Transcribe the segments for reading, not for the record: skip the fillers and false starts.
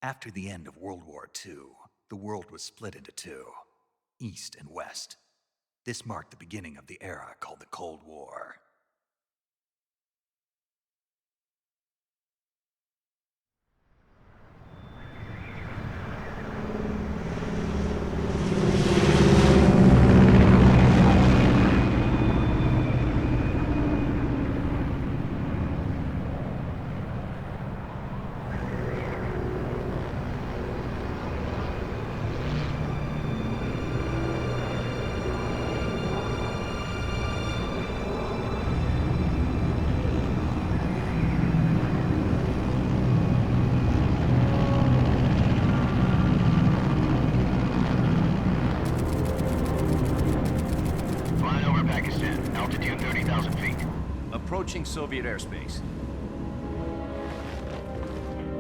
After the end of World War II, the world was split into two, East and West. This marked the beginning of the era called the Cold War. Approaching Soviet airspace.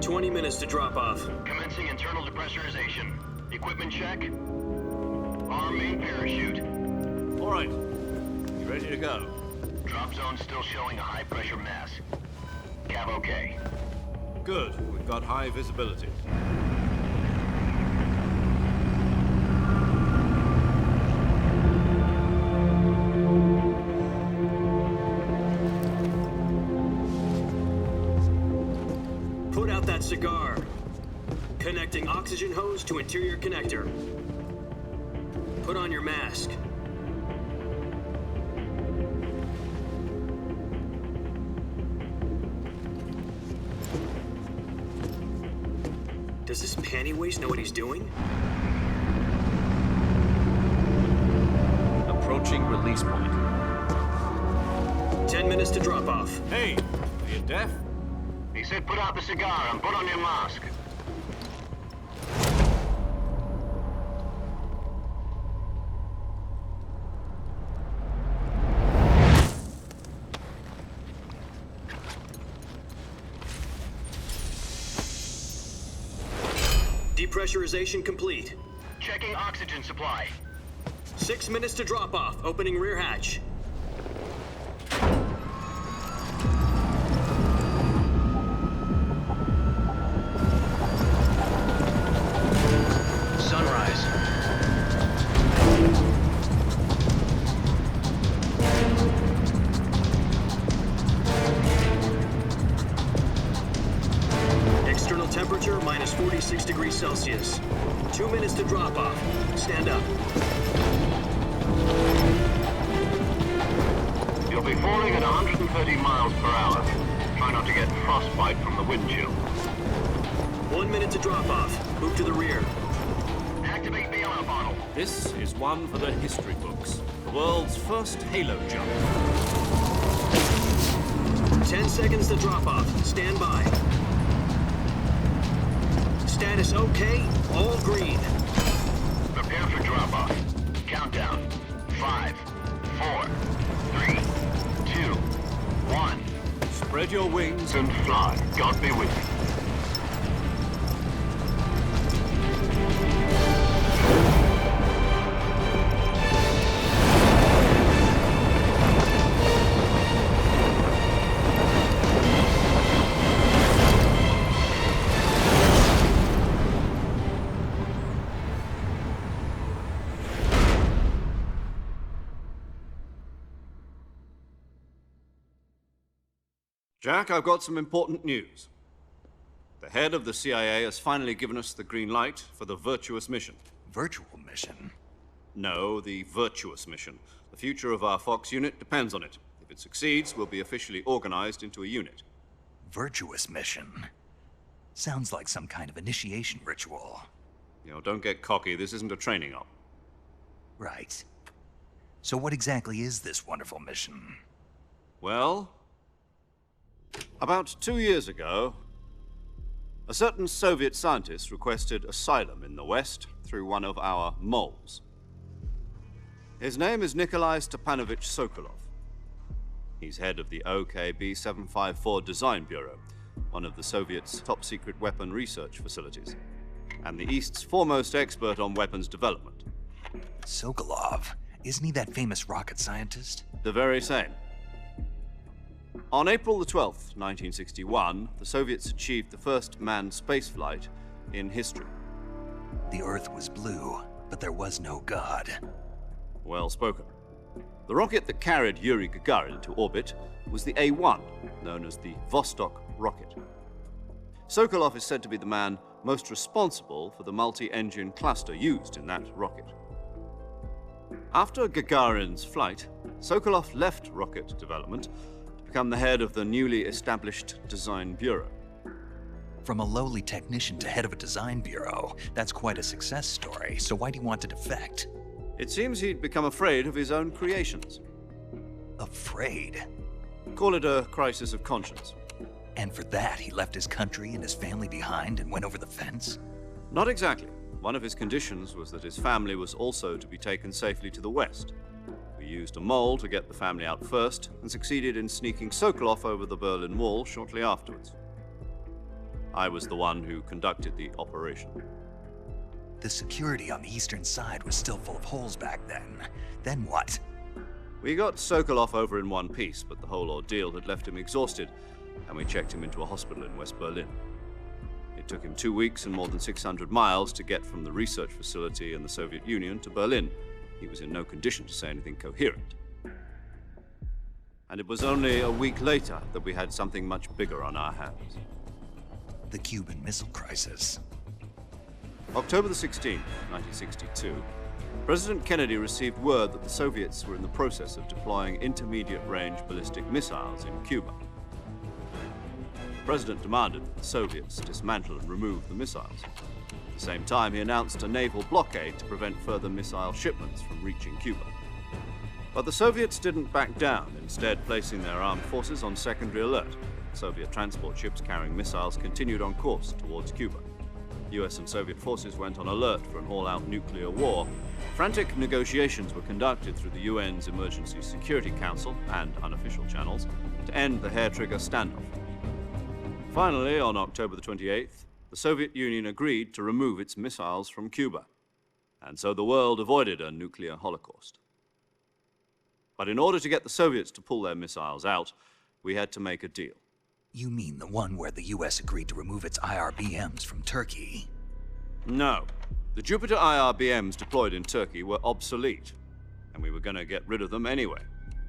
20 minutes to drop off. Commencing internal depressurization. Equipment check. Arm main parachute. All right. You ready to go? Drop zone still showing a high pressure mass. Cav okay. Good. We've got high visibility. Put out that cigar. Connecting oxygen hose to interior connector. Put on your mask. Does this panty waste know what he's doing? Approaching release point. 10 minutes to drop off. Hey, are you deaf? He said put out the cigar and put on your mask. Depressurization complete. Checking oxygen supply. 6 minutes to drop off. Opening rear hatch. Sunrise. External temperature minus 46 degrees Celsius. 2 minutes to drop off. Stand up. You'll be falling at 130 miles per hour. Try not to get frostbite from the wind chill. 1 minute to drop off. Move to the rear. Activate the air bottle. This is one for the history books. The world's first halo jump. 10 seconds to drop off. Stand by. Status okay. All green. Prepare for drop-off. Countdown. 5, 4, 3, 2, 1. Spread your wings And fly. God be with you. Jack, I've got some important news. The head of the CIA has finally given us the green light for the Virtuous Mission. Virtual Mission? No, the Virtuous Mission. The future of our Fox unit depends on it. If it succeeds, we'll be officially organized into a unit. Virtuous Mission? Sounds like some kind of initiation ritual. You know, don't get cocky. This isn't a training op. Right. So what exactly is this wonderful mission? Well, about 2 years ago, a certain Soviet scientist requested asylum in the West through one of our moles. His name is Nikolai Stepanovich Sokolov. He's head of the OKB 754 Design Bureau, one of the Soviets' top-secret weapon research facilities, and the East's foremost expert on weapons development. Sokolov, isn't he that famous rocket scientist? The very same. On April the 12th, 1961, the Soviets achieved the first manned spaceflight in history. The Earth was blue, but there was no God. Well spoken. The rocket that carried Yuri Gagarin into orbit was the A-1, known as the Vostok rocket. Sokolov is said to be the man most responsible for the multi-engine cluster used in that rocket. After Gagarin's flight, Sokolov left rocket development to become the head of the newly established Design Bureau. From a lowly technician to head of a design bureau, that's quite a success story, so why'd he want to defect? It seems he'd become afraid of his own creations. Afraid? Call it a crisis of conscience. And for that, he left his country and his family behind and went over the fence? Not exactly. One of his conditions was that his family was also to be taken safely to the west. We used a mole to get the family out first and succeeded in sneaking Sokolov over the Berlin Wall shortly afterwards. I was the one who conducted the operation. The security on the eastern side was still full of holes back then. Then what? We got Sokolov over in one piece, but the whole ordeal had left him exhausted, and we checked him into a hospital in West Berlin. It took him 2 weeks and more than 600 miles to get from the research facility in the Soviet Union to Berlin. He was in no condition to say anything coherent. And it was only a week later that we had something much bigger on our hands. The Cuban Missile Crisis. October the 16th, 1962, President Kennedy received word that the Soviets were in the process of deploying intermediate-range ballistic missiles in Cuba. The President demanded that the Soviets dismantle and remove the missiles. At the same time, he announced a naval blockade to prevent further missile shipments from reaching Cuba. But the Soviets didn't back down, instead placing their armed forces on secondary alert. Soviet transport ships carrying missiles continued on course towards Cuba. US and Soviet forces went on alert for an all-out nuclear war. Frantic negotiations were conducted through the UN's Emergency Security Council and unofficial channels to end the hair-trigger standoff. Finally, on October the 28th, the Soviet Union agreed to remove its missiles from Cuba, and so the world avoided a nuclear holocaust. But in order to get the Soviets to pull their missiles out, we had to make a deal. You mean the one where the US agreed to remove its IRBMs from Turkey? No. The Jupiter IRBMs deployed in Turkey were obsolete, and we were going to get rid of them anyway.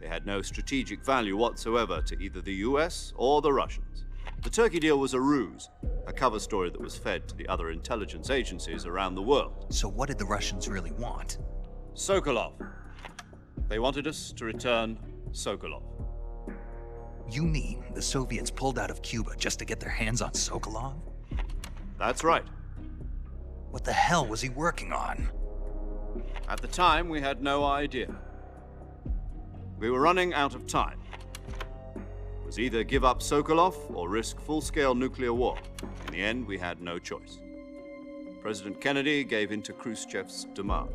They had no strategic value whatsoever to either the US or the Russians. The Turkey deal was a ruse, a cover story that was fed to the other intelligence agencies around the world. So what did the Russians really want? Sokolov. They wanted us to return Sokolov. You mean the Soviets pulled out of Cuba just to get their hands on Sokolov? That's right. What the hell was he working on? At the time, we had no idea. We were running out of time. It was either give up Sokolov or risk full-scale nuclear war. In the end, we had no choice. President Kennedy gave in to Khrushchev's demand.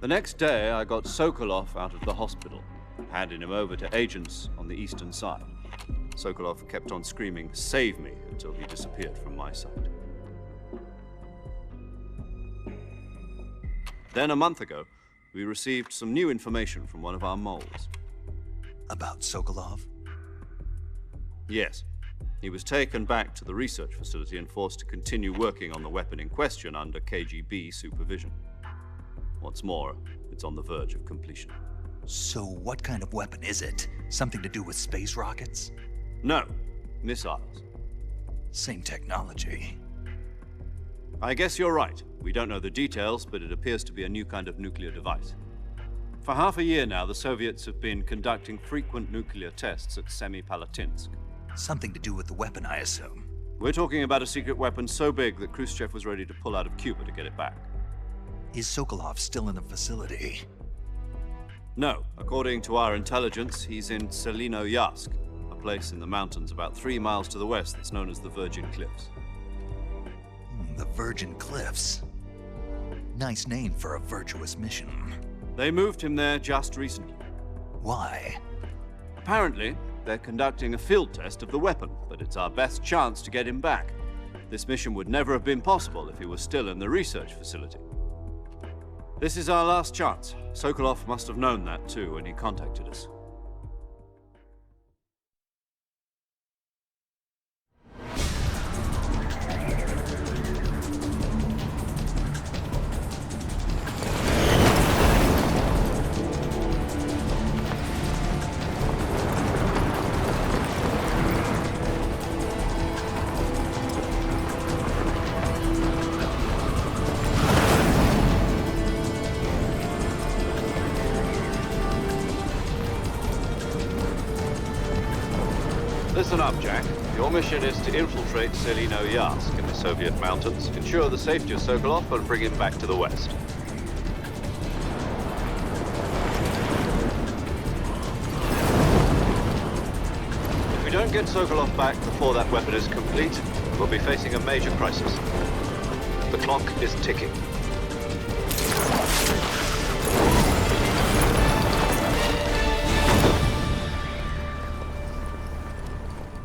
The next day, I got Sokolov out of the hospital, handing him over to agents on the eastern side. Sokolov kept on screaming, "Save me," until he disappeared from my sight. Then a month ago, we received some new information from one of our moles. About Sokolov? Yes. He was taken back to the research facility and forced to continue working on the weapon in question under KGB supervision. What's more, it's on the verge of completion. So what kind of weapon is it? Something to do with space rockets? No, missiles. Same technology. I guess you're right. We don't know the details, but it appears to be a new kind of nuclear device. For half a year now, the Soviets have been conducting frequent nuclear tests at Semipalatinsk. Something to do with the weapon, I assume. We're talking about a secret weapon so big that Khrushchev was ready to pull out of Cuba to get it back. Is Sokolov still in the facility? No. According to our intelligence, he's in Selinoyarsk, a place in the mountains about 3 miles to the west that's known as the Virgin Cliffs. The Virgin Cliffs. Nice name for a virtuous mission. They moved him there just recently. Why? Apparently, they're conducting a field test of the weapon, but it's our best chance to get him back. This mission would never have been possible if he was still in the research facility. This is our last chance. Sokolov must have known that too when he contacted us. Listen up, Jack. Your mission is to infiltrate Zelino-Yarsk in the Soviet mountains, ensure the safety of Sokolov, and bring him back to the West. If we don't get Sokolov back before that weapon is complete, we'll be facing a major crisis. The clock is ticking.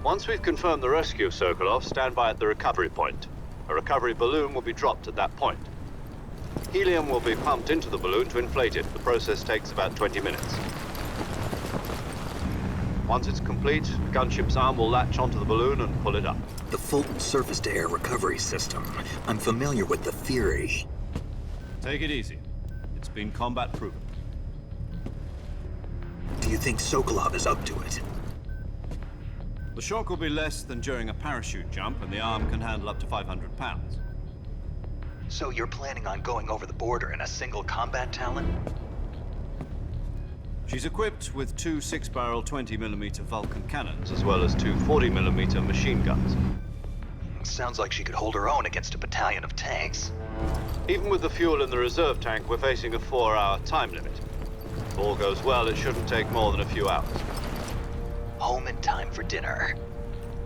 Once we've confirmed the rescue of Sokolov, stand by at the recovery point. A recovery balloon will be dropped at that point. Helium will be pumped into the balloon to inflate it. The process takes about 20 minutes. Once it's complete, the gunship's arm will latch onto the balloon and pull it up. The Fulton surface-to-air recovery system. I'm familiar with the theory. Take it easy. It's been combat proven. Do you think Sokolov is up to it? The shock will be less than during a parachute jump, and the arm can handle up to 500 pounds. So you're planning on going over the border in a single combat Talon? She's equipped with two 6-barrel 20mm Vulcan cannons, As well as two 40mm machine guns. Sounds like she could hold her own against a battalion of tanks. Even with the fuel in the reserve tank, we're facing a 4-hour time limit. If all goes well, it shouldn't take more than a few hours. Home in time for dinner.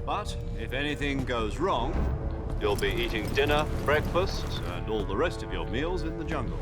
But if anything goes wrong, You'll be eating dinner, breakfast, and all the rest of your meals in the jungle.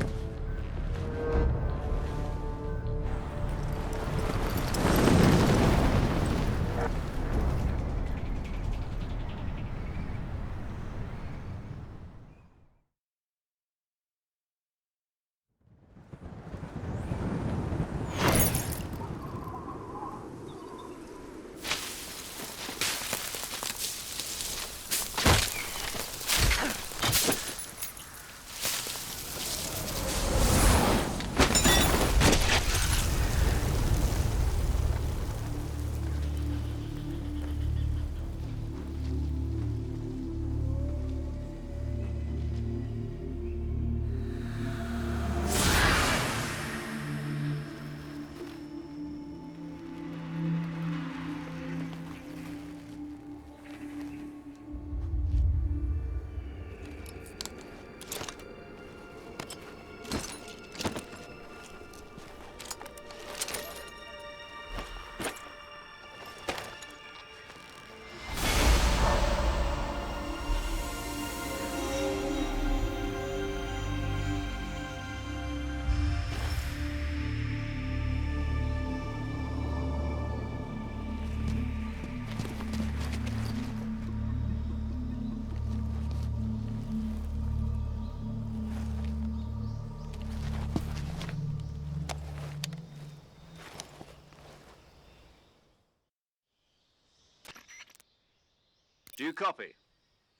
Do you copy?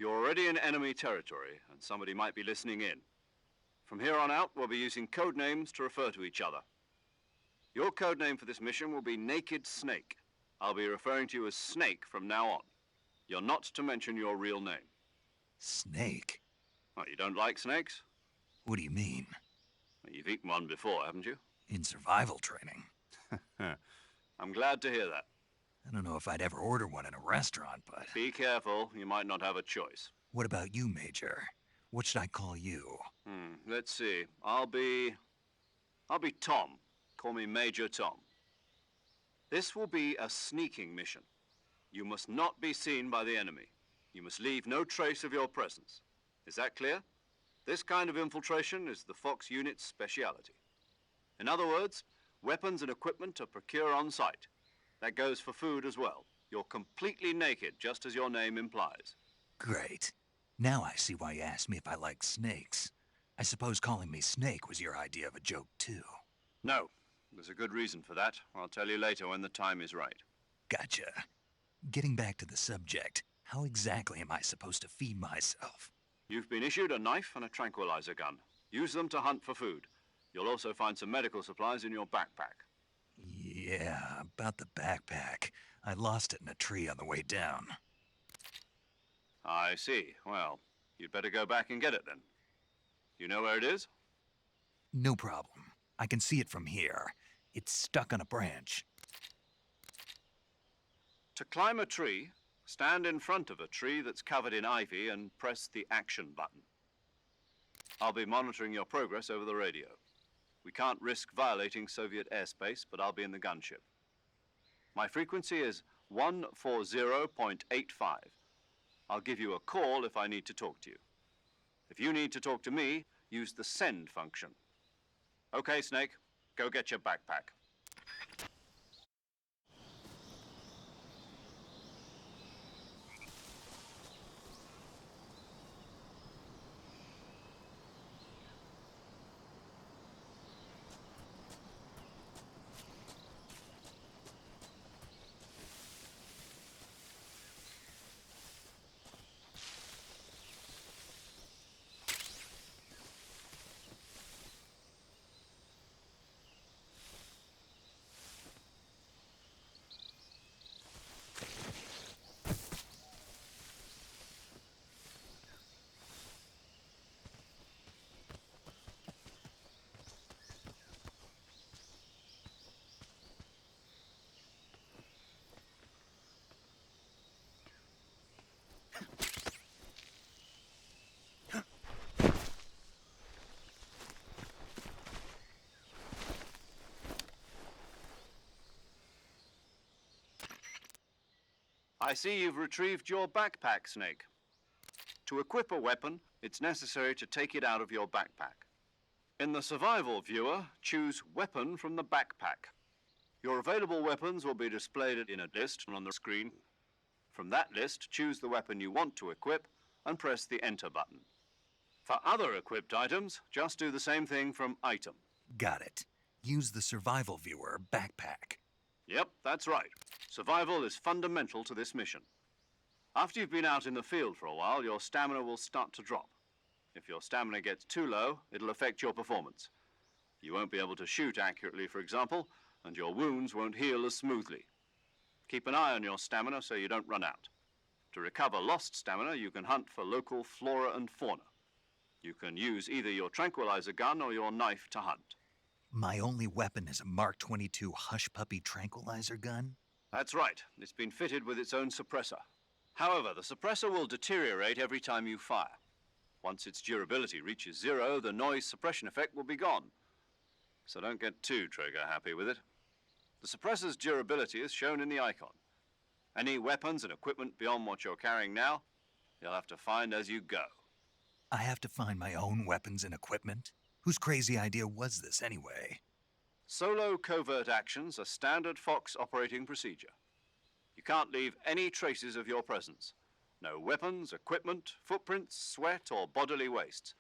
You're already in enemy territory, and somebody might be listening in. From here on out, we'll be using code names to refer to each other. Your code name for this mission will be Naked Snake. I'll be referring to you as Snake from now on. You're not to mention your real name. Snake? Oh, you don't like snakes? What do you mean? Well, you've eaten one before, haven't you? In survival training. I'm glad to hear that. I don't know if I'd ever order one in a restaurant, but... Be careful, you might not have a choice. What about you, Major? What should I call you? Let's see. I'll be Tom. Call me Major Tom. This will be a sneaking mission. You must not be seen by the enemy. You must leave no trace of your presence. Is that clear? This kind of infiltration is the Fox Unit's speciality. In other words, weapons and equipment are procured on site. That goes for food as well. You're completely naked, just as your name implies. Great. Now I see why you asked me if I like snakes. I suppose calling me Snake was your idea of a joke, too. No, there's a good reason for that. I'll tell you later when the time is right. Gotcha. Getting back to the subject, how exactly am I supposed to feed myself? You've been issued a knife and a tranquilizer gun. Use them to hunt for food. You'll also find some medical supplies in your backpack. Yeah, about the backpack. I lost it in a tree on the way down. I see. Well, you'd better go back and get it then. You know where it is? No problem. I can see it from here. It's stuck on a branch. To climb a tree, stand in front of a tree that's covered in ivy and press the action button. I'll be monitoring your progress over the radio. We can't risk violating Soviet airspace, but I'll be in the gunship. My frequency is 140.85. I'll give you a call if I need to talk to you. If you need to talk to me, use the send function. Okay, Snake, go get your backpack. I see you've retrieved your backpack, Snake. To equip a weapon, it's necessary to take it out of your backpack. In the survival viewer, choose Weapon from the backpack. Your available weapons will be displayed in a list on the screen. From that list, choose the weapon you want to equip and press the Enter button. For other equipped items, just do the same thing from Item. Got it. Use the survival viewer backpack. Yep, that's right. Survival is fundamental to this mission. After you've been out in the field for a while, your stamina will start to drop. If your stamina gets too low, it'll affect your performance. You won't be able to shoot accurately, for example, and your wounds won't heal as smoothly. Keep an eye on your stamina so you don't run out. To recover lost stamina, you can hunt for local flora and fauna. You can use either your tranquilizer gun or your knife to hunt. My only weapon is a Mark 22 Hush Puppy tranquilizer gun? That's right. It's been fitted with its own suppressor. However, the suppressor will deteriorate every time you fire. Once its durability reaches 0, the noise suppression effect will be gone. So don't get too trigger-happy with it. The suppressor's durability is shown in the icon. Any weapons and equipment beyond what you're carrying now, you'll have to find as you go. I have to find my own weapons and equipment? Whose crazy idea was this, anyway? Solo covert actions are standard Fox operating procedure. You can't leave any traces of your presence. No weapons, equipment, footprints, sweat, or bodily wastes.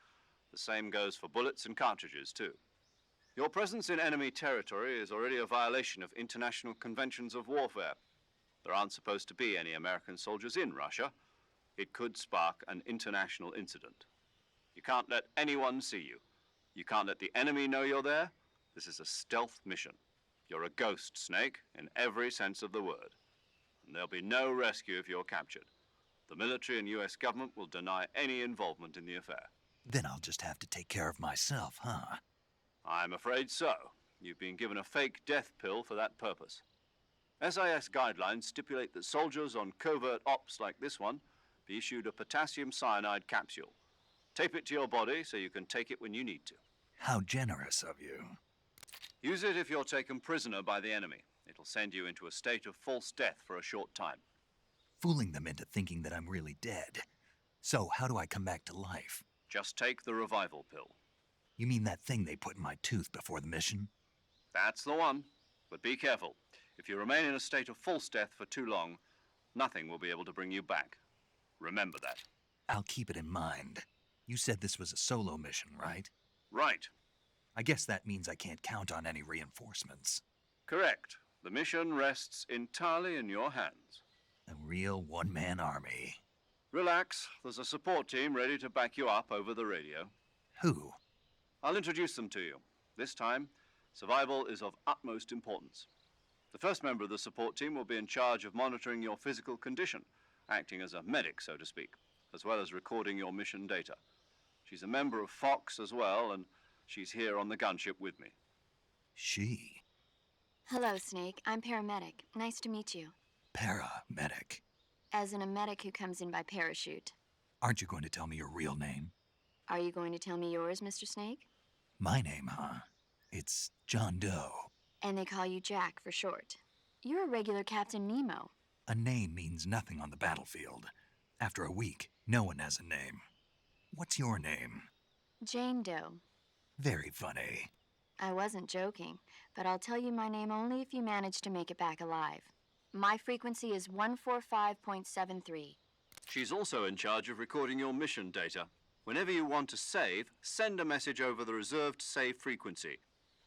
The same goes for bullets and cartridges, too. Your presence in enemy territory is already a violation of international conventions of warfare. There aren't supposed to be any American soldiers in Russia. It could spark an international incident. You can't let anyone see you. You can't let the enemy know you're there. This is a stealth mission. You're a ghost, Snake, in every sense of the word. And there'll be no rescue if you're captured. The military and US government will deny any involvement in the affair. Then I'll just have to take care of myself, huh? I'm afraid so. You've been given a fake death pill for that purpose. SIS guidelines stipulate that soldiers on covert ops like this one be issued a potassium cyanide capsule. Tape it to your body so you can take it when you need to. How generous of you. Use it if you're taken prisoner by the enemy. It'll send you into a state of false death for a short time. Fooling them into thinking that I'm really dead. So how do I come back to life? Just take the revival pill. You mean that thing they put in my tooth before the mission? That's the one. But be careful. If you remain in a state of false death for too long, nothing will be able to bring you back. Remember that. I'll keep it in mind. You said this was a solo mission, right? Right. I guess that means I can't count on any reinforcements. Correct. The mission rests entirely in your hands. A real one-man army. Relax. There's a support team ready to back you up over the radio. Who? I'll introduce them to you. This time, survival is of utmost importance. The first member of the support team will be in charge of monitoring your physical condition, acting as a medic, so to speak, as well as recording your mission data. She's a member of Fox as well, and she's here on the gunship with me. She? Hello, Snake. I'm Paramedic. Nice to meet you. Paramedic. As in a medic who comes in by parachute. Aren't you going to tell me your real name? Are you going to tell me yours, Mr. Snake? My name, huh? It's John Doe. And they call you Jack for short. You're a regular Captain Nemo. A name means nothing on the battlefield. After a week, no one has a name. What's your name? Jane Doe. Very funny. I wasn't joking, but I'll tell you my name only if you manage to make it back alive. My frequency is 145.73. She's also in charge of recording your mission data. Whenever you want to save, send a message over the reserved save frequency,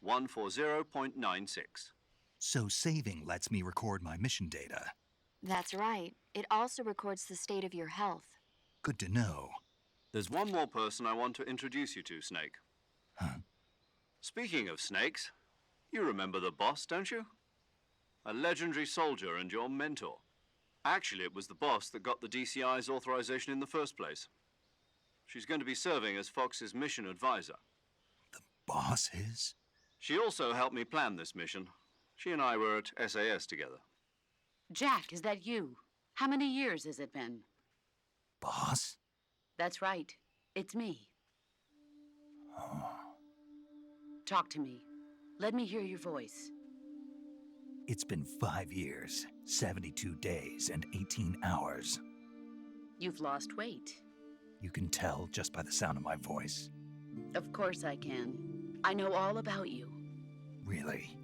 140.96. So saving lets me record my mission data. That's right. It also records the state of your health. Good to know. There's one more person I want to introduce you to, Snake. Huh? Speaking of snakes, you remember the boss, don't you? A legendary soldier and your mentor. Actually, it was the boss that got the DCI's authorization in the first place. She's going to be serving as Fox's mission advisor. The boss is? She also helped me plan this mission. She and I were at SAS together. Jack, is that you? How many years has it been? Boss? That's right. It's me. Oh. Talk to me. Let me hear your voice. It's been 5 years, 72 days, and 18 hours. You've lost weight. You can tell just by the sound of my voice. Of course I can. I know all about you. Really?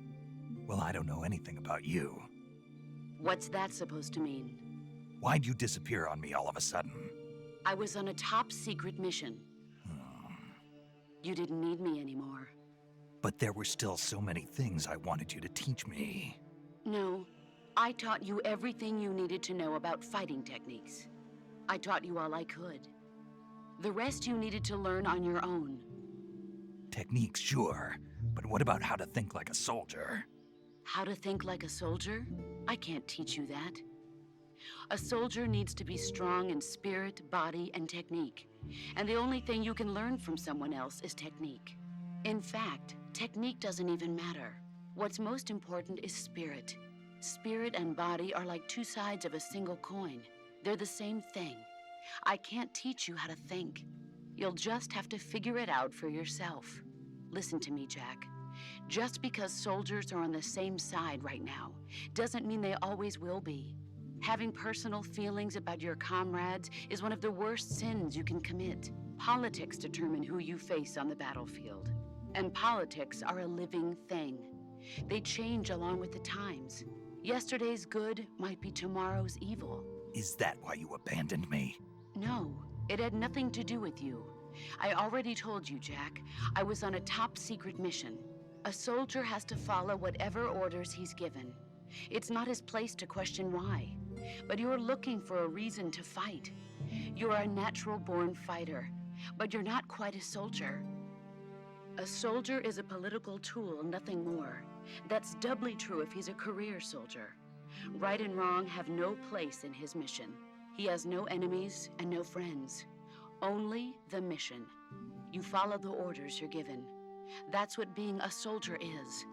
Well, I don't know anything about you. What's that supposed to mean? Why'd you disappear on me all of a sudden? I was on a top-secret mission. You didn't need me anymore. But there were still so many things I wanted you to teach me. No, I taught you everything you needed to know about fighting techniques. I taught you all I could. The rest you needed to learn on your own. Techniques, sure. But what about how to think like a soldier? How to think like a soldier? I can't teach you that. A soldier needs to be strong in spirit, body, and technique. And the only thing you can learn from someone else is technique. In fact, technique doesn't even matter. What's most important is spirit. Spirit and body are like two sides of a single coin. They're the same thing. I can't teach you how to think. You'll just have to figure it out for yourself. Listen to me, Jack. Just because soldiers are on the same side right now doesn't mean they always will be. Having personal feelings about your comrades is one of the worst sins you can commit. Politics determine who you face on the battlefield. And politics are a living thing. They change along with the times. Yesterday's good might be tomorrow's evil. Is that why you abandoned me? No, it had nothing to do with you. I already told you, Jack. I was on a top-secret mission. A soldier has to follow whatever orders he's given. It's not his place to question why. But you're looking for a reason to fight. You're a natural-born fighter, but you're not quite a soldier. A soldier is a political tool, nothing more. That's doubly true if he's a career soldier. Right and wrong have no place in his mission. He has no enemies and no friends. Only the mission. You follow the orders you're given. That's what being a soldier is.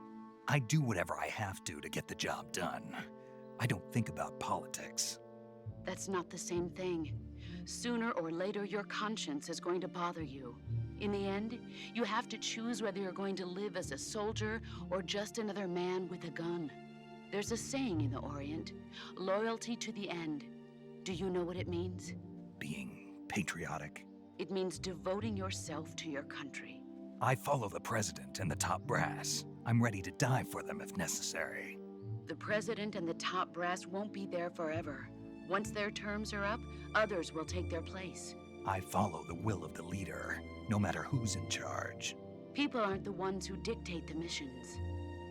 I do whatever I have to get the job done. I don't think about politics. That's not the same thing. Sooner or later, your conscience is going to bother you. In the end, you have to choose whether you're going to live as a soldier or just another man with a gun. There's a saying in the Orient, loyalty to the end. Do you know what it means? Being patriotic. It means devoting yourself to your country. I follow the president and the top brass. I'm ready to die for them if necessary. The president and the top brass won't be there forever. Once their terms are up, others will take their place. I follow the will of the leader, no matter who's in charge. People aren't the ones who dictate the missions.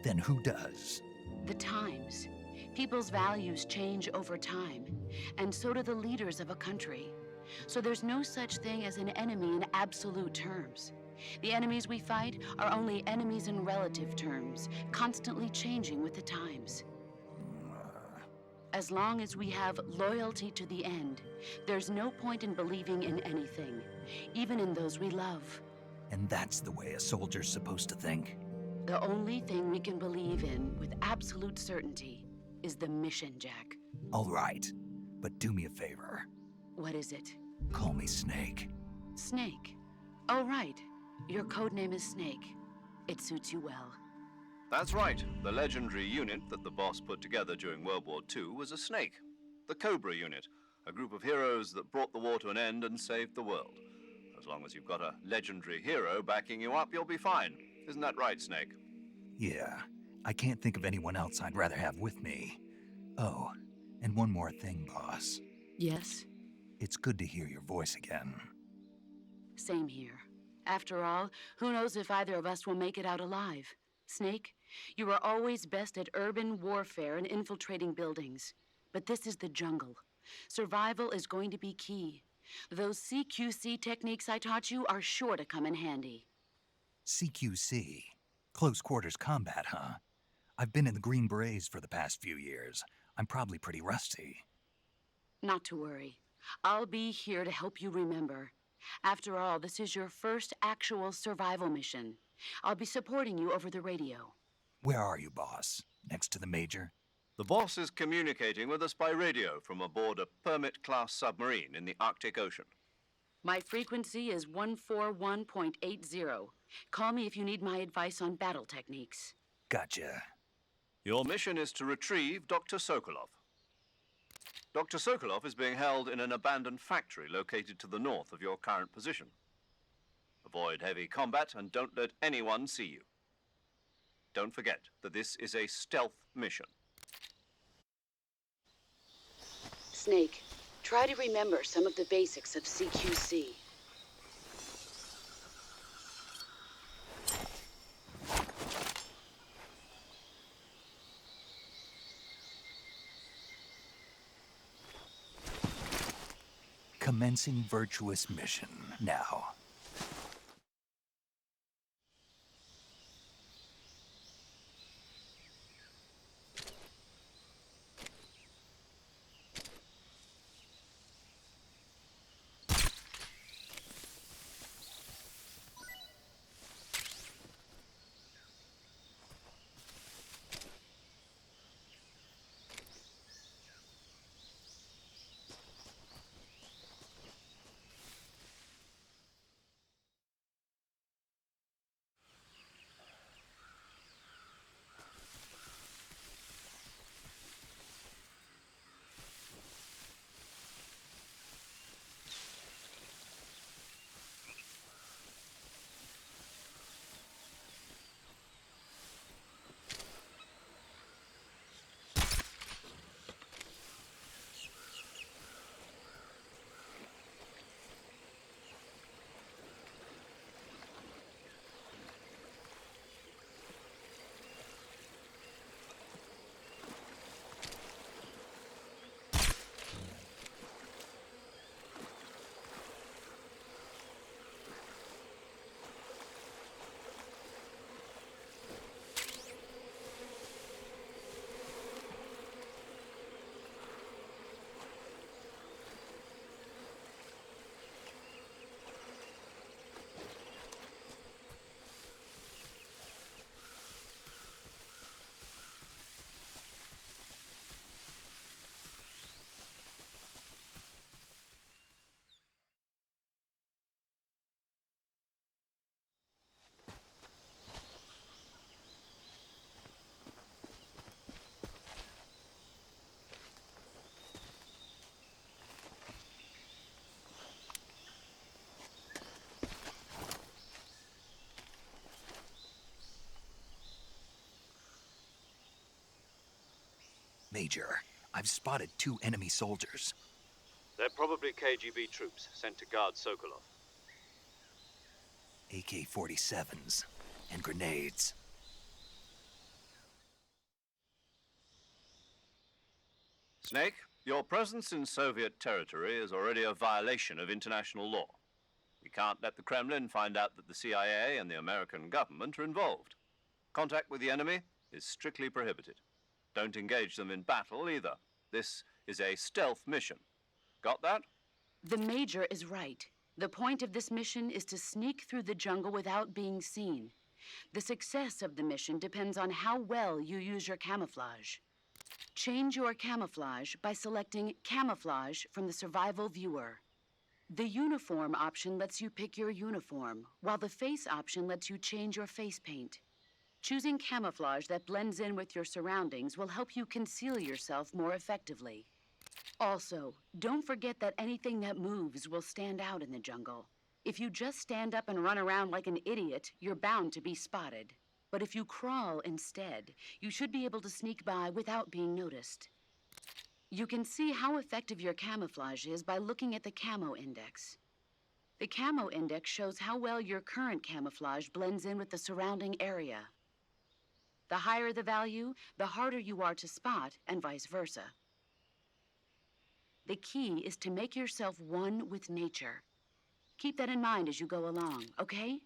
Then who does? The times. People's values change over time, and so do the leaders of a country. So there's no such thing as an enemy in absolute terms. The enemies we fight are only enemies in relative terms, constantly changing with the times. As long as we have loyalty to the end, there's no point in believing in anything, even in those we love. And that's the way a soldier's supposed to think? The only thing we can believe in with absolute certainty is the mission, Jack. All right, but do me a favor. What is it? Call me Snake. Snake. Oh, right. Your code name is Snake. It suits you well. That's right. The legendary unit that the boss put together during World War II was a snake. The Cobra Unit, a group of heroes that brought the war to an end and saved the world. As long as you've got a legendary hero backing you up, you'll be fine. Isn't that right, Snake? Yeah, I can't think of anyone else I'd rather have with me. Oh, and one more thing, boss. Yes? It's good to hear your voice again. Same here. After all, who knows if either of us will make it out alive? Snake, you were always best at urban warfare and infiltrating buildings. But this is the jungle. Survival is going to be key. Those CQC techniques I taught you are sure to come in handy. CQC? Close quarters combat, huh? I've been in the Green Berets for the past few years. I'm probably pretty rusty. Not to worry. I'll be here to help you remember. After all, this is your first actual survival mission. I'll be supporting you over the radio. Where are you, boss? Next to the Major? The boss is communicating with us by radio from aboard a Permit-class submarine in the Arctic Ocean. My frequency is 141.80. Call me if you need my advice on battle techniques. Gotcha. Your mission is to retrieve Dr. Sokolov. Dr. Sokolov is being held in an abandoned factory located to the north of your current position. Avoid heavy combat and don't let anyone see you. Don't forget that this is a stealth mission. Snake, try to remember some of the basics of CQC. Commencing Virtuous Mission now. Major, I've spotted 2 enemy soldiers. They're probably KGB troops sent to guard Sokolov. AK-47s and grenades. Snake, your presence in Soviet territory is already a violation of international law. We can't let the Kremlin find out that the CIA and the American government are involved. Contact with the enemy is strictly prohibited. Don't engage them in battle either. This is a stealth mission. Got that? The Major is right. The point of this mission is to sneak through the jungle without being seen. The success of the mission depends on how well you use your camouflage. Change your camouflage by selecting Camouflage from the Survival Viewer. The Uniform option lets you pick your uniform, while the Face option lets you change your face paint. Choosing camouflage that blends in with your surroundings will help you conceal yourself more effectively. Also, don't forget that anything that moves will stand out in the jungle. If you just stand up and run around like an idiot, you're bound to be spotted. But if you crawl instead, you should be able to sneak by without being noticed. You can see how effective your camouflage is by looking at the Camo Index. The Camo Index shows how well your current camouflage blends in with the surrounding area. The higher the value, the harder you are to spot, and vice versa. The key is to make yourself one with nature. Keep that in mind as you go along, okay?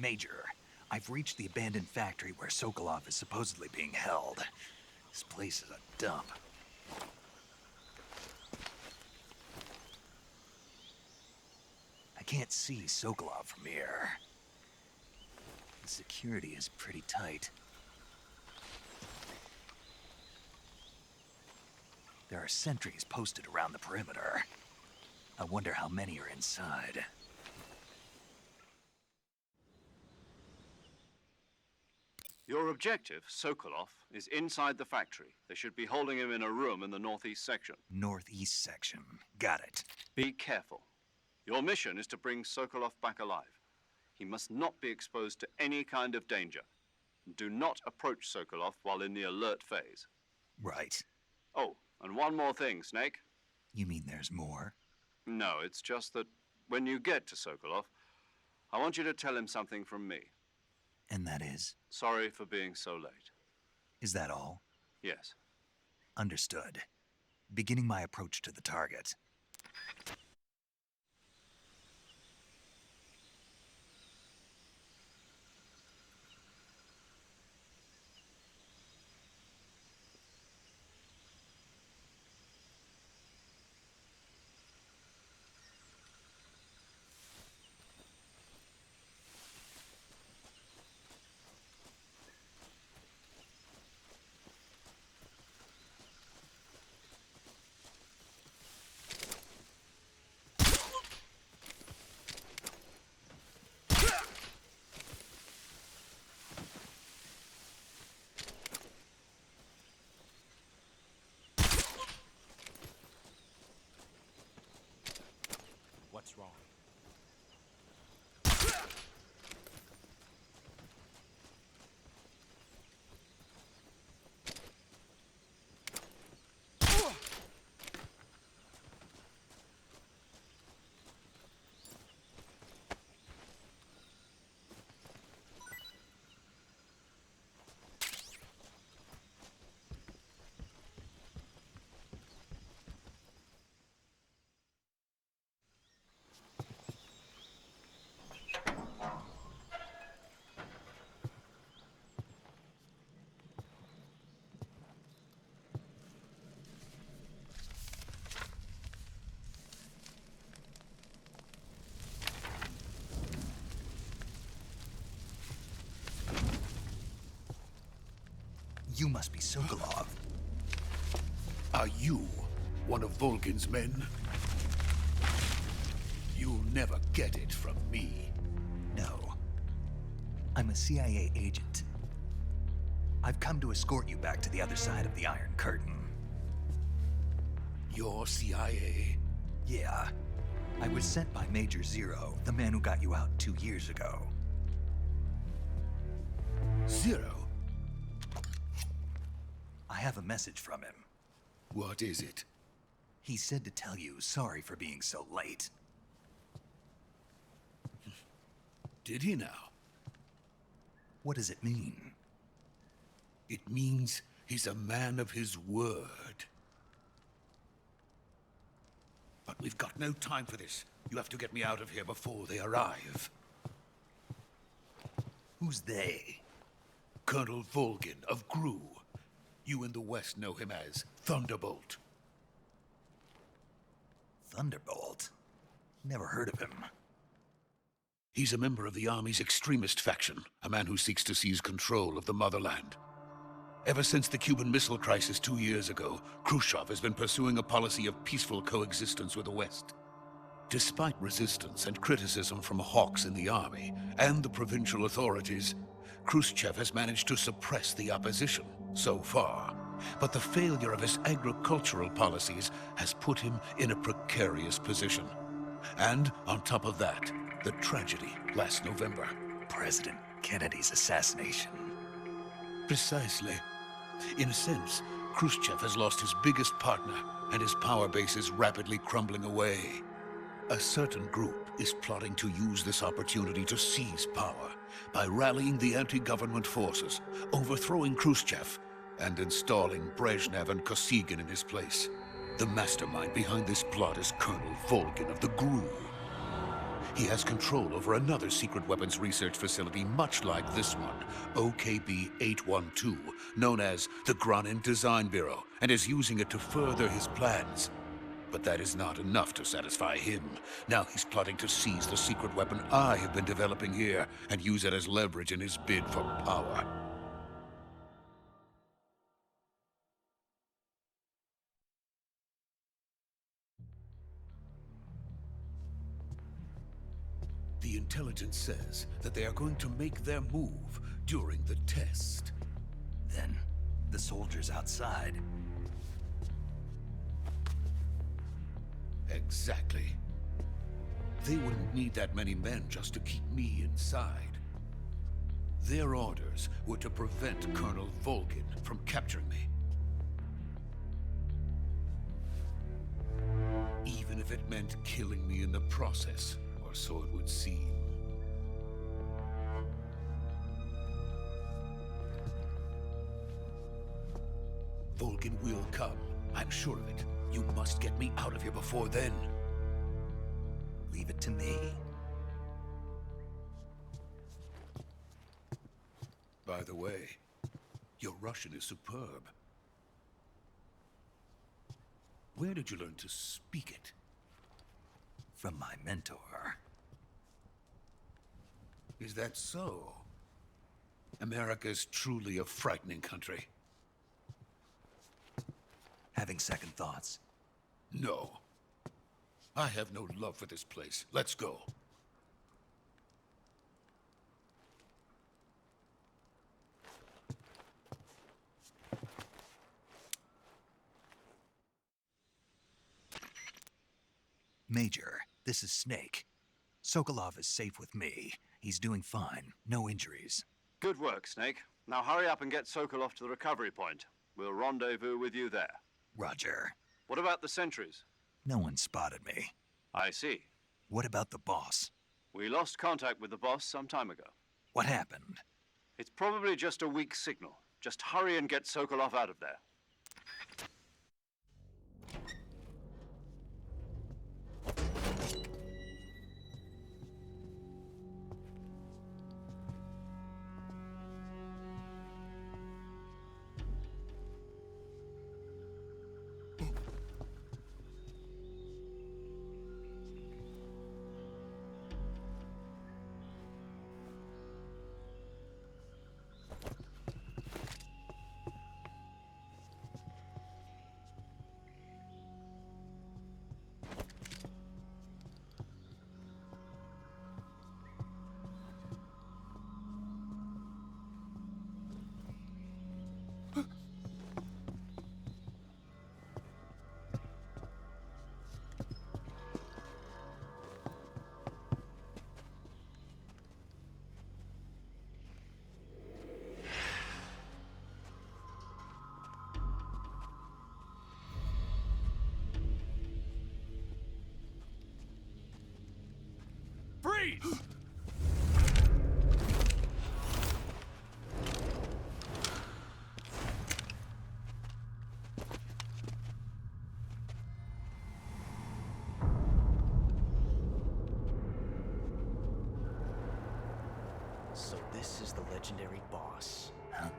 Major, I've reached the abandoned factory where Sokolov is supposedly being held. This place is a dump. I can't see Sokolov from here. The security is pretty tight. There are sentries posted around the perimeter. I wonder how many are inside. Your objective, Sokolov, is inside the factory. They should be holding him in a room in the northeast section. Northeast section. Got it. Be careful. Your mission is to bring Sokolov back alive. He must not be exposed to any kind of danger. Do not approach Sokolov while in the alert phase. Right. Oh, and one more thing, Snake. You mean there's more? No, it's just that when you get to Sokolov, I want you to tell him something from me. And that is? Sorry for being so late. Is that all? Yes. Understood. Beginning my approach to the target. What's wrong? You must be Sokolov. Are you one of Volgin's men? You'll never get it from me. No. I'm a CIA agent. I've come to escort you back to the other side of the Iron Curtain. You're CIA? Yeah. I was sent by Major Zero, the man who got you out 2 years ago. Zero? I have a message from him. What is it? He said to tell you sorry for being so late. Did he now? What does it mean? It means he's a man of his word. But we've got no time for this. You have to get me out of here before they arrive. Who's they? Colonel Volgin of Gru. You in the West know him as Thunderbolt. Thunderbolt? Never heard of him. He's a member of the Army's extremist faction, a man who seeks to seize control of the motherland. Ever since the Cuban Missile Crisis 2 years ago, Khrushchev has been pursuing a policy of peaceful coexistence with the West. Despite resistance and criticism from hawks in the army and the provincial authorities, Khrushchev has managed to suppress the opposition so far. But the failure of his agricultural policies has put him in a precarious position. And on top of that, the tragedy last November. President Kennedy's assassination. Precisely. In a sense, Khrushchev has lost his biggest partner, and his power base is rapidly crumbling away. A certain group is plotting to use this opportunity to seize power by rallying the anti-government forces, overthrowing Khrushchev, and installing Brezhnev and Kosygin in his place. The mastermind behind this plot is Colonel Volgin of the GRU. He has control over another secret weapons research facility much like this one, OKB-812, known as the Granin Design Bureau, and is using it to further his plans. But that is not enough to satisfy him. Now he's plotting to seize the secret weapon I have been developing here and use it as leverage in his bid for power. The intelligence says that they are going to make their move during the test. Then, the soldiers outside. Exactly. They wouldn't need that many men just to keep me inside. Their orders were to prevent Colonel Volgin from capturing me. Even if it meant killing me in the process, or so it would seem. Volgin will come, I'm sure of it. You must get me out of here before then. Leave it to me. By the way, your Russian is superb. Where did you learn to speak it? From my mentor. Is that so? America's truly a frightening country. Having second thoughts. No. I have no love for this place. Let's go. Major, this is Snake. Sokolov is safe with me. He's doing fine. No injuries. Good work, Snake. Now hurry up and get Sokolov to the recovery point. We'll rendezvous with you there. Roger. What about the sentries? No one spotted me. I see. What about the boss? We lost contact with the boss some time ago. What happened? It's probably just a weak signal. Just hurry and get Sokolov out of there. Freeze! So this is the legendary boss. Huh?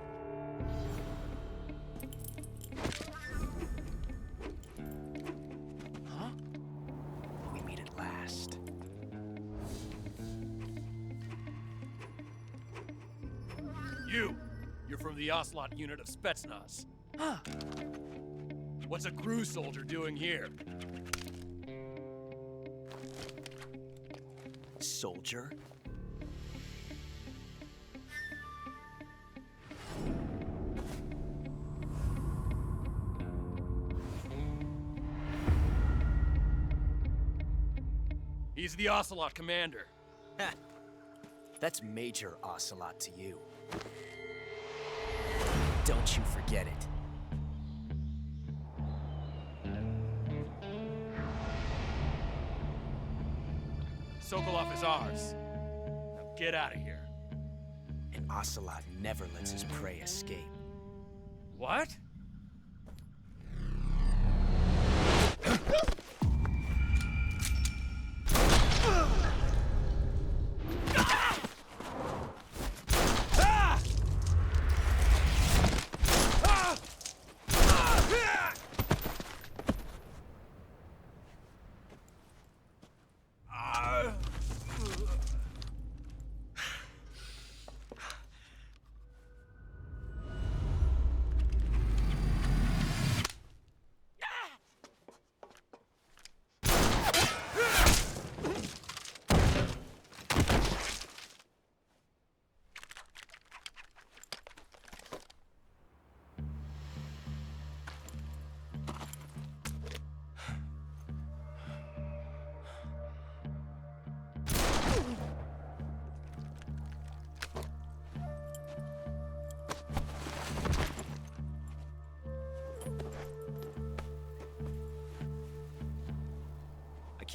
Huh? We meet at last. You're from the Ocelot unit of Spetsnaz. Huh. What's a crew soldier doing here? Soldier? He's the Ocelot commander. Ha! That's Major Ocelot to you. Don't you forget it. Sokolov is ours. Now get out of here. And Ocelot never lets his prey escape. What?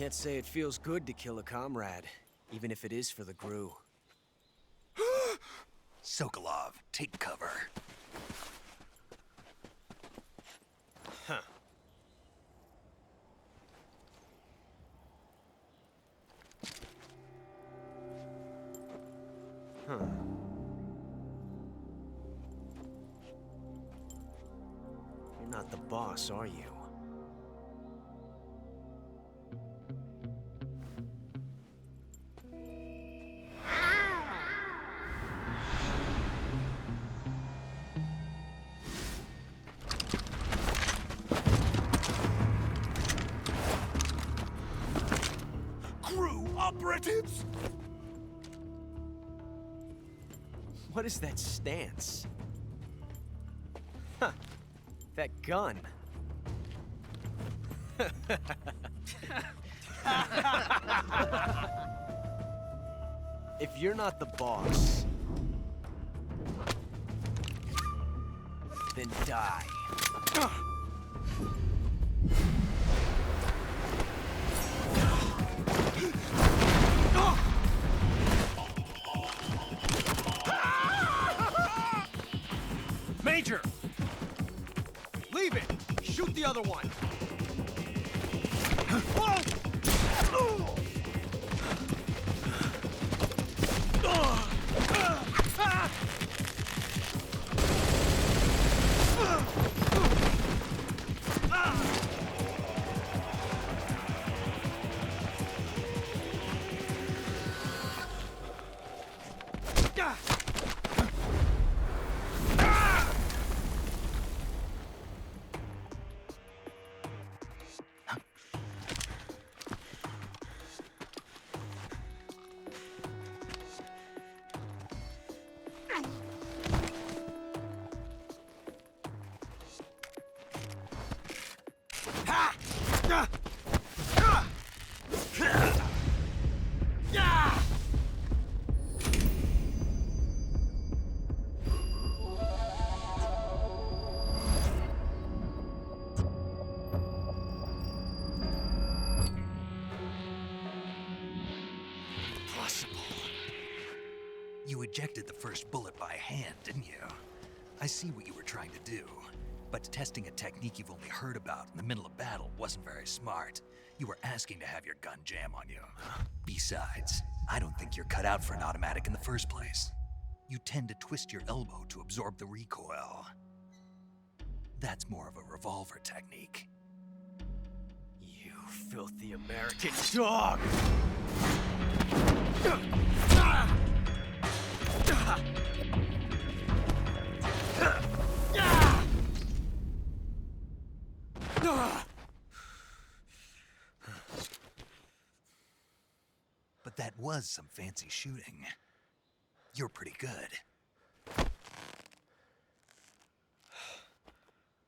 Can't say it feels good to kill a comrade, even if it is for the GRU. Sokolov, take cover. Huh. Huh. You're not the boss, are you? GRU operatives! What is that stance? Huh. That gun. If you're not the boss, then die. Major! Leave it! Shoot the other one! You ejected the first bullet by hand, didn't you? I see what you were trying to do. But testing a technique you've only heard about in the middle of battle wasn't very smart. You were asking to have your gun jam on you. Besides, I don't think you're cut out for an automatic in the first place. You tend to twist your elbow to absorb the recoil. That's more of a revolver technique. You filthy American dog! But that was some fancy shooting. You're pretty good.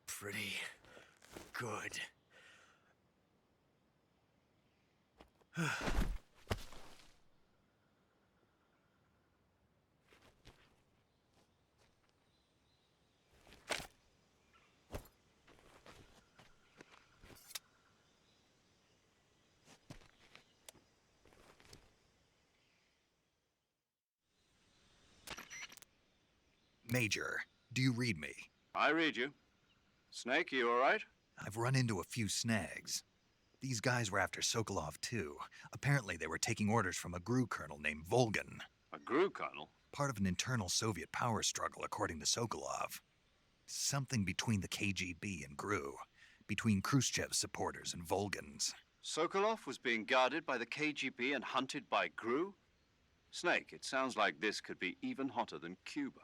Pretty good. Major, do you read me? I read you. Snake, you all right? I've run into a few snags. These guys were after Sokolov too. Apparently they were taking orders from a GRU colonel named Volgan. A GRU colonel? Part of an internal Soviet power struggle, according to Sokolov. Something between the KGB and GRU. Between Khrushchev's supporters and Volgan's. Sokolov was being guarded by the KGB and hunted by GRU? Snake, it sounds like this could be even hotter than Cuba.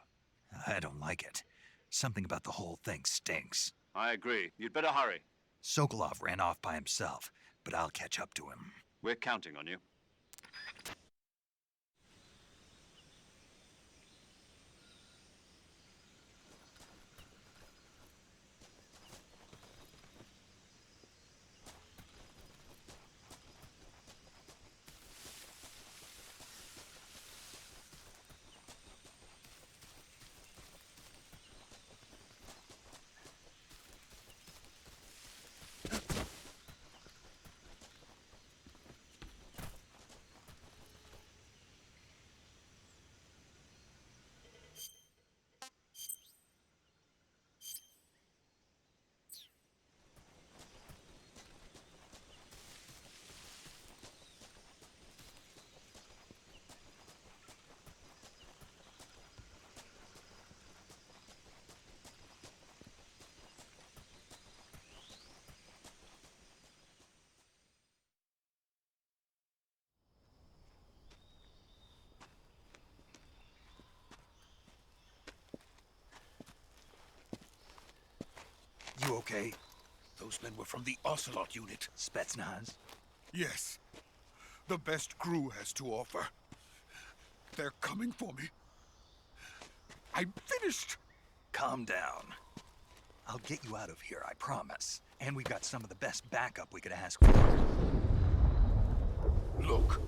I don't like it. Something about the whole thing stinks. I agree. You'd better hurry. Sokolov ran off by himself, but I'll catch up to him. We're counting on you. okay? Those men were from the Ocelot unit. Spetsnaz? Yes. The best crew has to offer. They're coming for me. I'm finished! Calm down. I'll get you out of here, I promise. And we've got some of the best backup we could ask for. Look.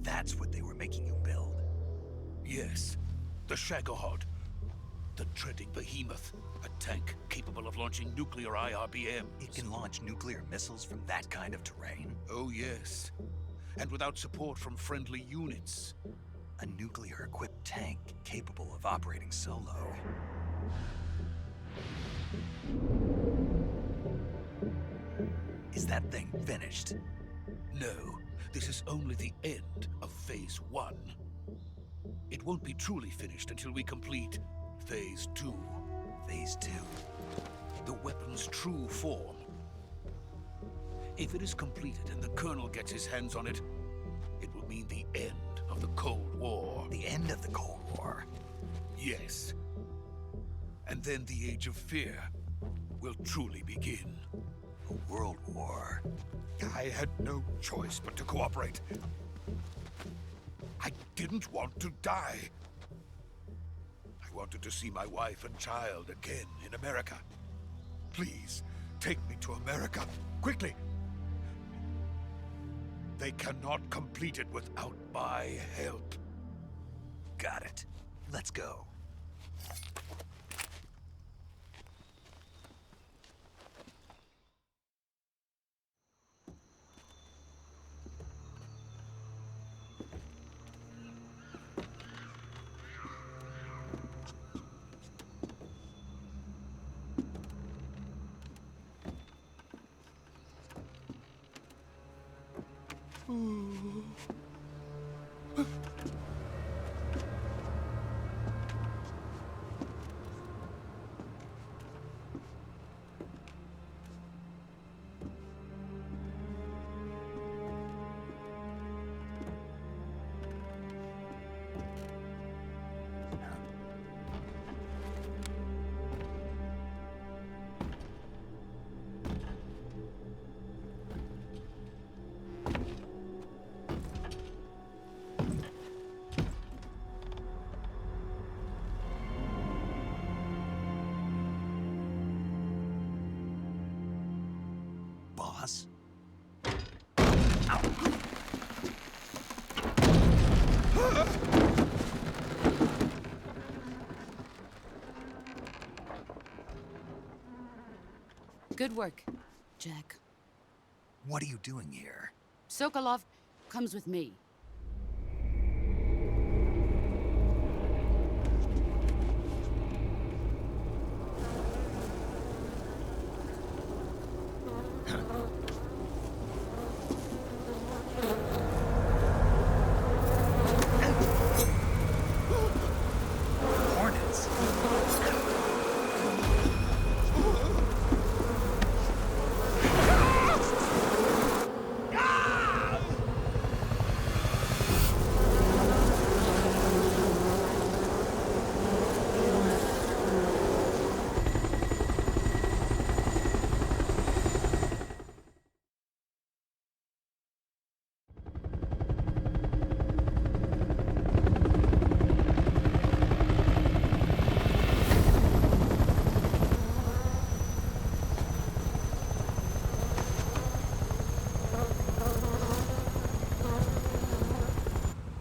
That's what they were making you build? Yes. The Shagohod. The treading behemoth. A tank capable of launching nuclear IRBMs. It can launch nuclear missiles from that kind of terrain? Oh, yes. And without support from friendly units. A nuclear-equipped tank capable of operating solo. Is that thing finished? No. This is only the end of Phase 1. It won't be truly finished until we complete Phase 2. Phase 2? The weapon's true form. If it is completed and the Colonel gets his hands on it, it will mean the end of the Cold War. The end of the Cold War? Yes. And then the Age of Fear will truly begin. A world war? I had no choice but to cooperate. I didn't want to die. I wanted to see my wife and child again in America. Please, take me to America, quickly. They cannot complete it without my help. Got it. Let's go. Boss? Ow. Good work, Jack. What are you doing here? Sokolov comes with me. Hornets?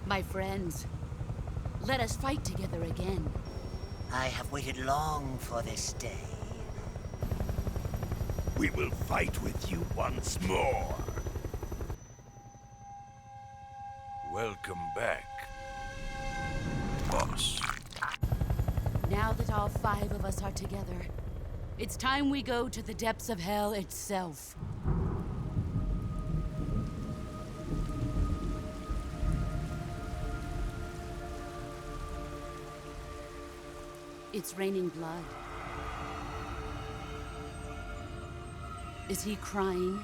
My friends, let us fight together again. I have waited long for this day. We will fight with you once more. Welcome back, boss. Now that all 5 of us are together, it's time we go to the depths of hell itself. It's raining blood. Is he crying?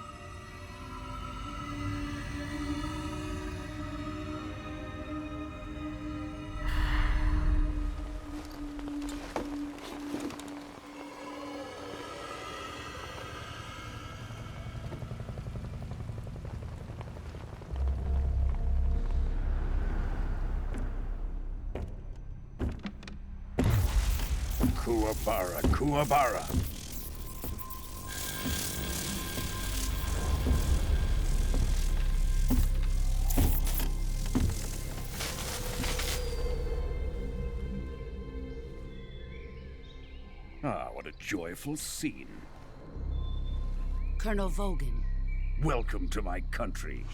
Kuwabara, Kuwabara. Ah, what a joyful scene. Colonel Vogan. Welcome to my country.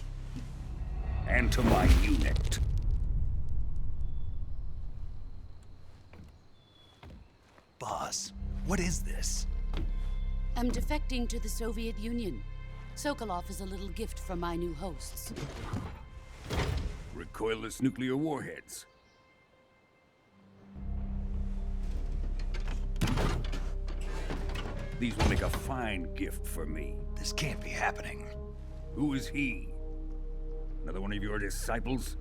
And to my unit. Boss, what is this? I'm defecting to the Soviet Union. Sokolov is a little gift from my new hosts. Recoilless nuclear warheads. These will make a fine gift for me. This can't be happening. Who is he? Another one of your disciples?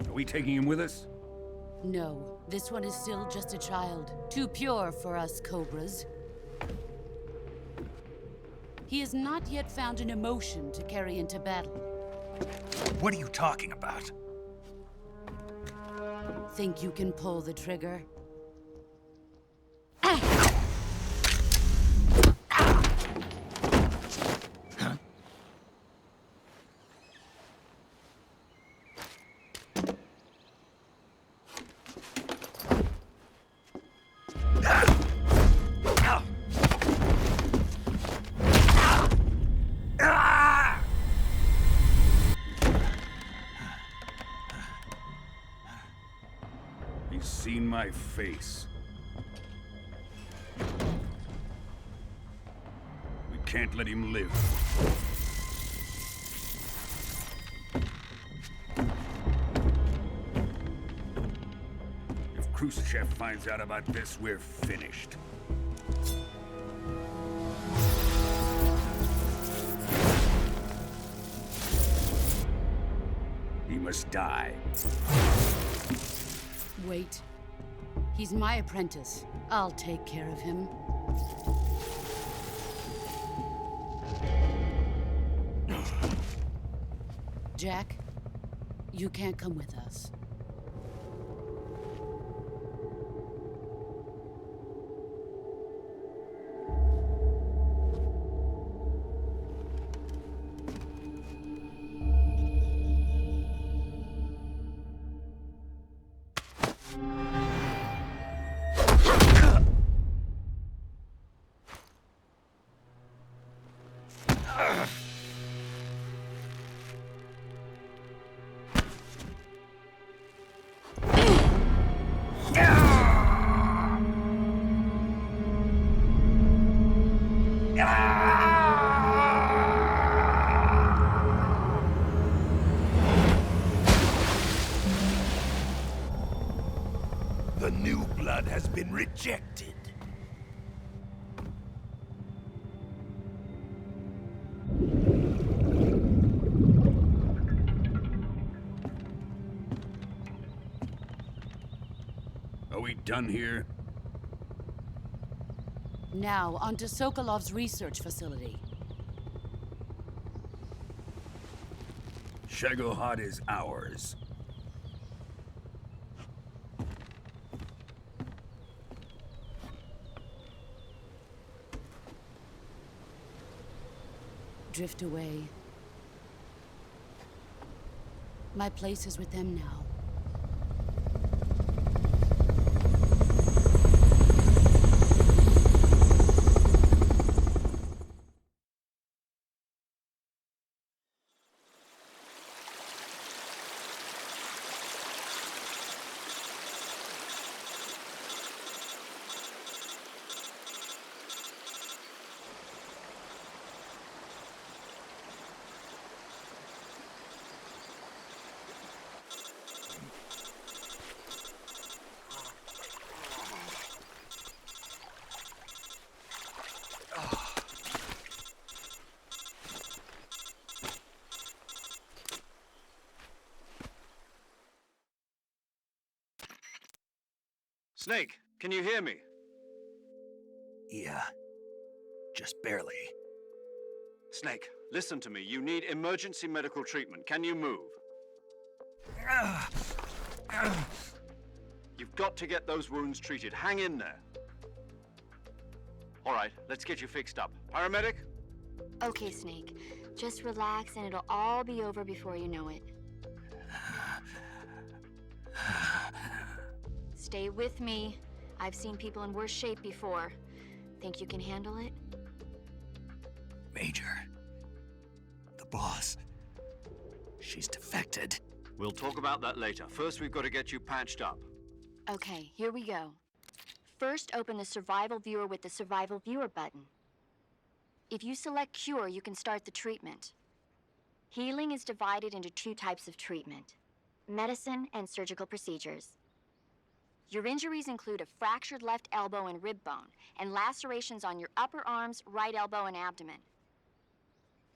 Are we taking him with us? No, this one is still just a child. Too pure for us Cobras. He has not yet found an emotion to carry into battle. What are you talking about? Think you can pull the trigger? He's seen my face. We can't let him live. If Khrushchev finds out about this, we're finished. He must die. Wait. He's my apprentice. I'll take care of him. Jack, you can't come with us. The new blood has been rejected. Are we done here? Now, onto Sokolov's research facility. Shagohod is ours. Drift away. My place is with them now. Snake, can you hear me? Yeah. Just barely. Snake, listen to me. You need emergency medical treatment. Can you move? got to get those wounds treated. Hang in there. All right, let's get you fixed up. Paramedic? Okay, Snake. Just relax and it'll all be over before you know it. Stay with me. I've seen people in worse shape before. Think you can handle it? Major, the boss, she's defected. We'll talk about that later. First, we've got to get you patched up. Okay, here we go. First, open the Survival Viewer with the Survival Viewer button. If you select Cure, you can start the treatment. Healing is divided into 2 types of treatment: medicine and surgical procedures. Your injuries include a fractured left elbow and rib bone, and lacerations on your upper arms, right elbow, and abdomen.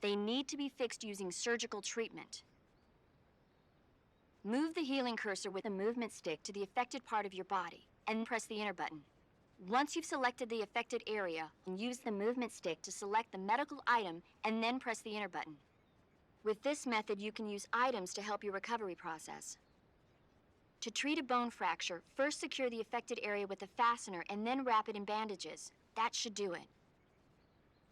They need to be fixed using surgical treatment. Move the healing cursor with a movement stick to the affected part of your body, and press the enter button. Once you've selected the affected area, use the movement stick to select the medical item, and then press the enter button. With this method, you can use items to help your recovery process. To treat a bone fracture, first secure the affected area with a fastener and then wrap it in bandages. That should do it.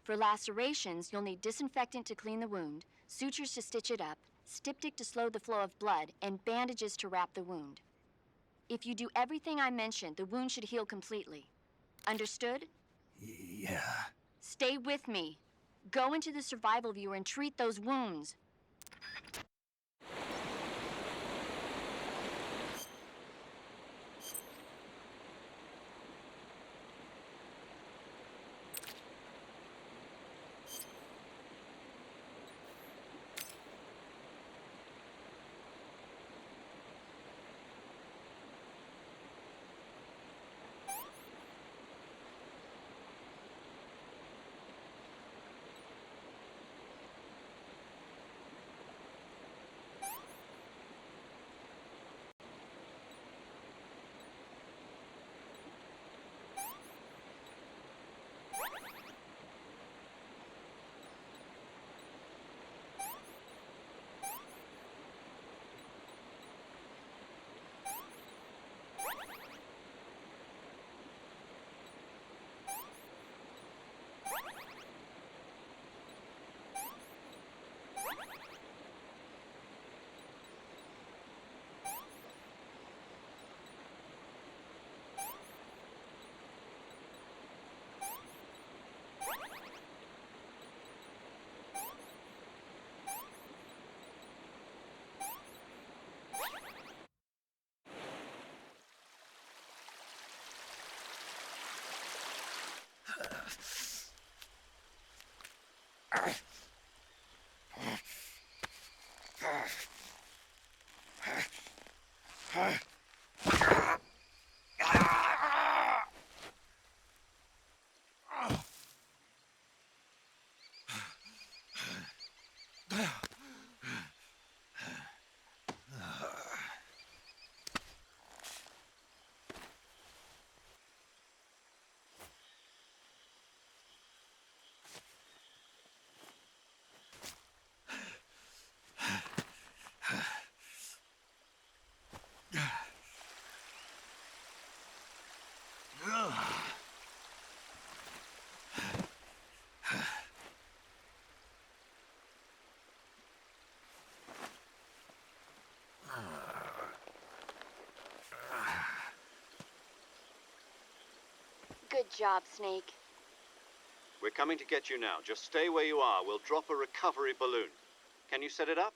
For lacerations, you'll need disinfectant to clean the wound, sutures to stitch it up, styptic to slow the flow of blood, and bandages to wrap the wound. If you do everything I mentioned, the wound should heal completely. Understood? Yeah. Stay with me. Go into the Survival Viewer and treat those wounds. Good job, Snake. We're coming to get you now. Just stay where you are. We'll drop a recovery balloon. Can you set it up?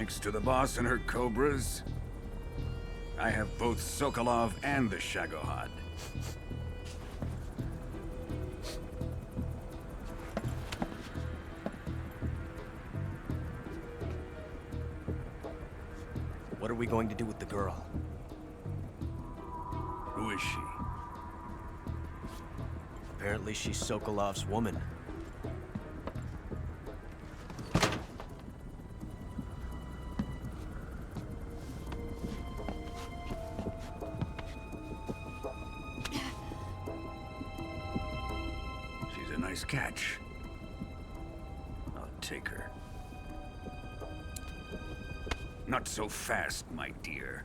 Thanks to the boss and her cobras, I have both Sokolov and the Shagohod. What are we going to do with the girl? Who is she? Apparently she's Sokolov's woman. She's a nice catch. I'll take her. Not so fast, my dear.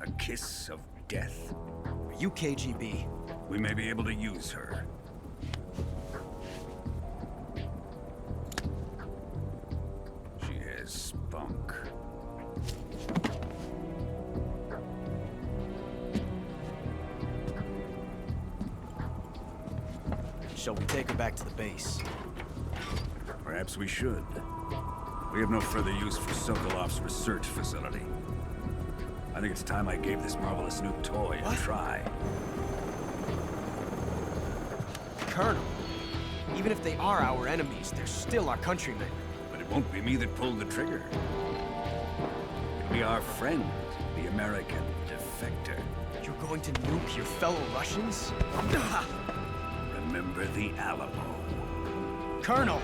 A kiss of death? Are you KGB? We may be able to use her. She has spunk. Shall we take her back to the base? Perhaps we should. We have no further use for Sokolov's research facility. I think it's time I gave this marvelous new toy a try. Colonel, even if they are our enemies, they're still our countrymen. But it won't be me that pulled the trigger. It'll be our friend, the American defector. You're going to nuke your fellow Russians? Remember the Alamo. Colonel!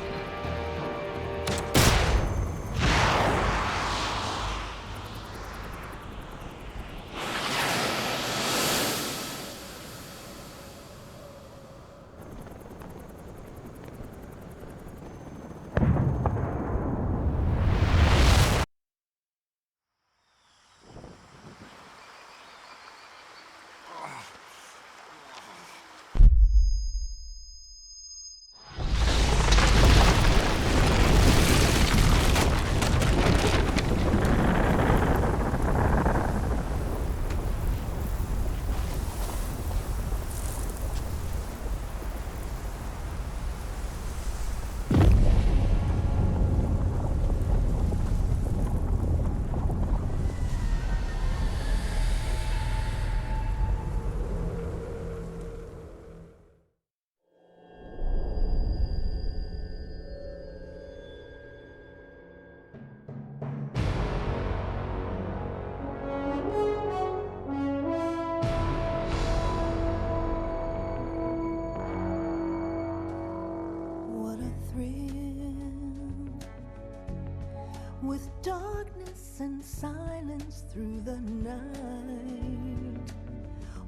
With darkness and silence through the night,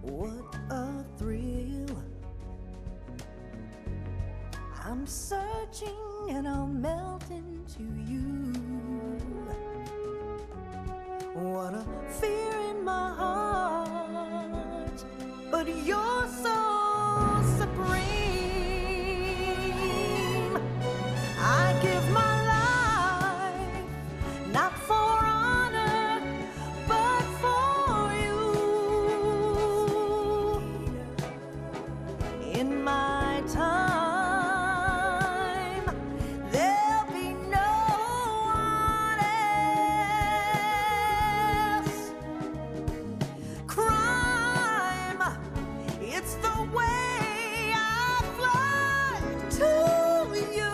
what a thrill. I'm searching and I'll melt into you. What a fear in my heart, but you're so supreme. I give my not for honor, but for you. In my time, there'll be no one else. Crime, it's the way I fly to you.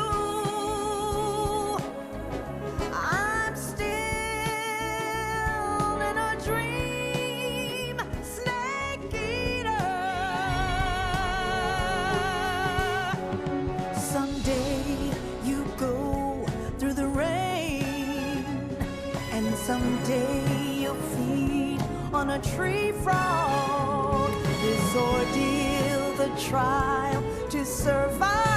Someday you'll feed on a tree frog. This ordeal, the trial to survive.